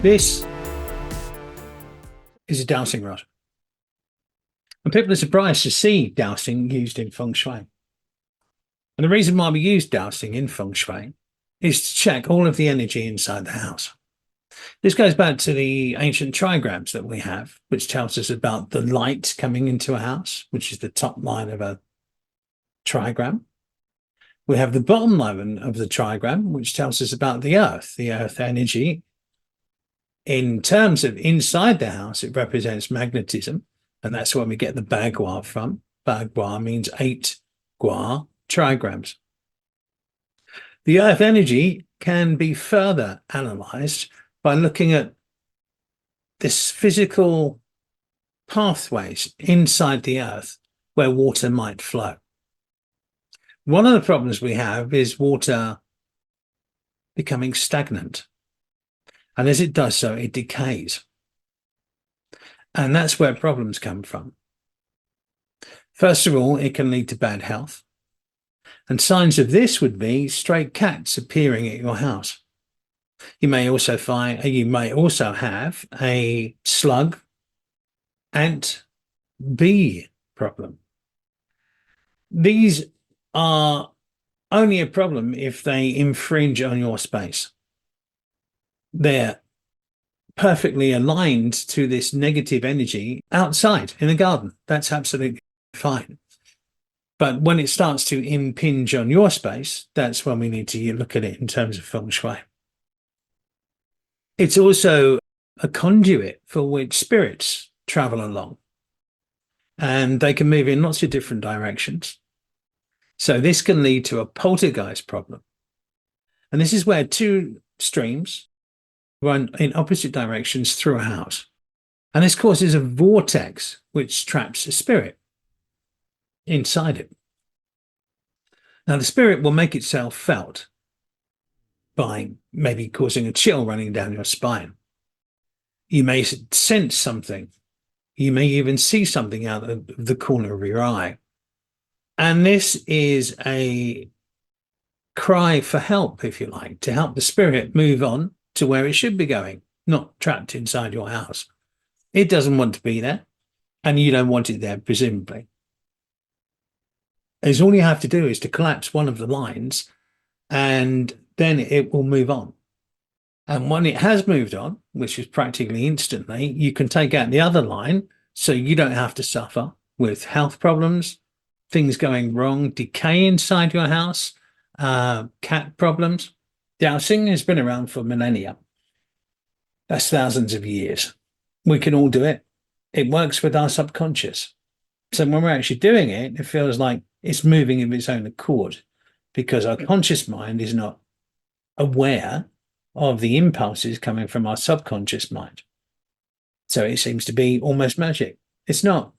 This is a dowsing rod. And people are surprised to see dowsing used in Feng Shui. And the reason why we use dowsing in Feng Shui is to check all of the energy inside the house. This goes back to the ancient trigrams that we have, which tells us about the light coming into a house, which is the top line of a trigram. We have the bottom line of the trigram, which tells us about the earth energy. In terms of inside the house, it represents magnetism, and that's where we get the bagua from. Bagua means 8 gua trigrams. The earth energy can be further analyzed by looking at this physical pathways inside the earth where water might flow. One of the problems we have is water becoming stagnant. And as it does so, it decays. And that's where problems come from. First of all, it can lead to bad health. And signs of this would be stray cats appearing at your house. You may also have a slug, ant, bee problem. These are only a problem if they infringe on your space. They're perfectly aligned to this negative energy outside in the garden. That's absolutely fine. But when it starts to impinge on your space, that's when we need to look at it in terms of Feng Shui. It's also a conduit for which spirits travel along, and they can move in lots of different directions. So this can lead to a poltergeist problem. And this is where two streams run in opposite directions through a house. And this causes a vortex which traps a spirit inside it. Now, the spirit will make itself felt by maybe causing a chill running down your spine. You may sense something. You may even see something out of the corner of your eye. And this is a cry for help, if you like, to help the spirit move on to where it should be going, not trapped inside your house. It doesn't want to be there, and you don't want it there, presumably. As all you have to do is to collapse one of the lines, and then it will move on. And when it has moved on, which is practically instantly, you can take out the other line so you don't have to suffer with health problems, things going wrong, decay inside your house, cat problems. Dowsing has been around for millennia. That's thousands of years. We can all do it. It works with our subconscious. So when we're actually doing it, it feels like it's moving of its own accord because our conscious mind is not aware of the impulses coming from our subconscious mind. So it seems to be almost magic. It's not.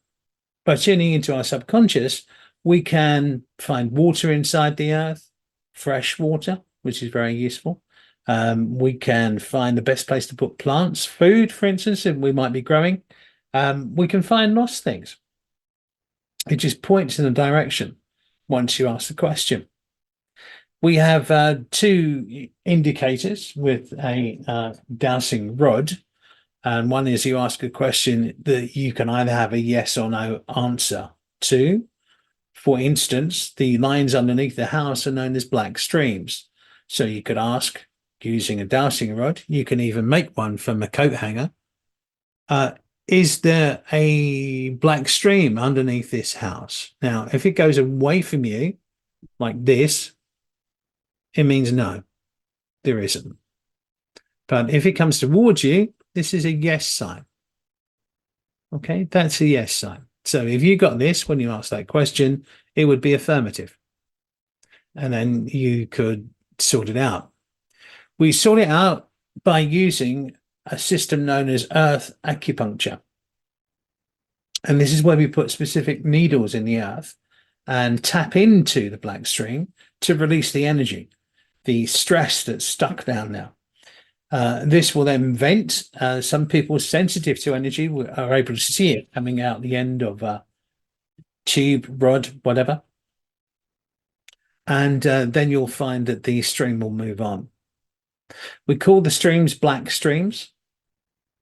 By tuning into our subconscious, we can find water inside the earth, fresh water, which is very useful. We can find the best place to put plants, food, for instance, that we might be growing. We can find lost things. It just points in a direction once you ask the question. We have 2 indicators with a dowsing rod. And one is you ask a question that you can either have a yes or no answer to. For instance, the lines underneath the house are known as black streams. So you could ask using a dowsing rod, you can even make one from a coat hanger. Is there a black stream underneath this house? Now, if it goes away from you like this, it means no, there isn't. But if it comes towards you, this is a yes sign. Okay, that's a yes sign. So if you got this when you ask that question, it would be affirmative. And then you could sort it out. We sort it out by using a system known as earth acupuncture. And this is where we put specific needles in the earth and tap into the black stream to release the energy, the stress that's stuck down there. This will then vent. Some people sensitive to energy are able to see it coming out the end of a tube, rod, whatever. And then you'll find that the stream will move on. We call the streams black streams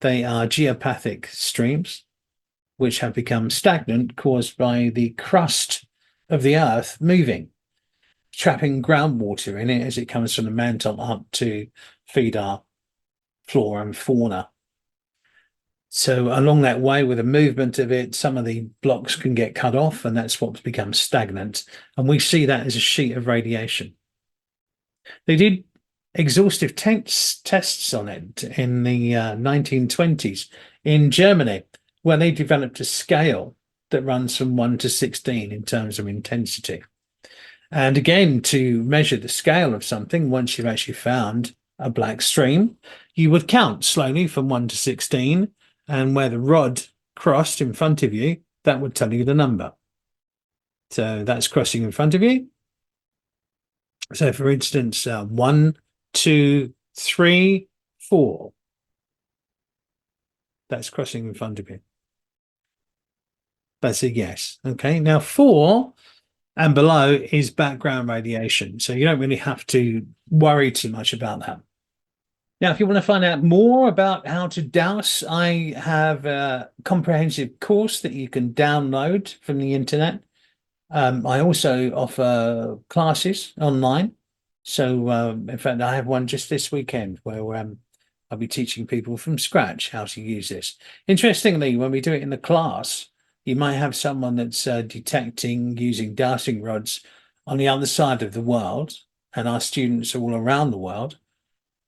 They are geopathic streams, which have become stagnant, caused by the crust of the earth moving, trapping groundwater in it as it comes from the mantle up to feed our flora and fauna. So along that way, with the movement of it, some of the blocks can get cut off, and that's what's become stagnant. And we see that as a sheet of radiation. They did exhaustive tests on it in the 1920s in Germany, where they developed a scale that runs from 1 to 16 in terms of intensity. And again, to measure the scale of something, once you've actually found a black stream, you would count slowly from 1 to 16, and where the rod crossed in front of you, that would tell you the number. So that's crossing in front of you. So for instance, 1, 2, 3, 4. That's crossing in front of you. That's a yes. Okay. Now 4 and below is background radiation. So you don't really have to worry too much about that. Now, if you want to find out more about how to dowse, I have a comprehensive course that you can download from the internet. I also offer classes online. So, in fact, I have one just this weekend where I'll be teaching people from scratch how to use this. Interestingly, when we do it in the class, you might have someone that's detecting using dowsing rods on the other side of the world, and our students are all around the world.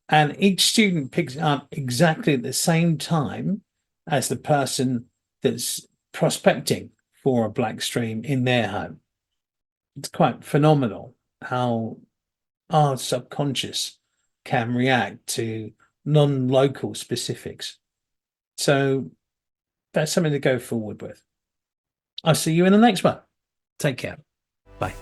And each student picks up exactly at the same time as the person that's prospecting for a black stream in their home. It's quite phenomenal how our subconscious can react to non-local specifics. So that's something to go forward with. I'll see you in the next one. Take care. Bye.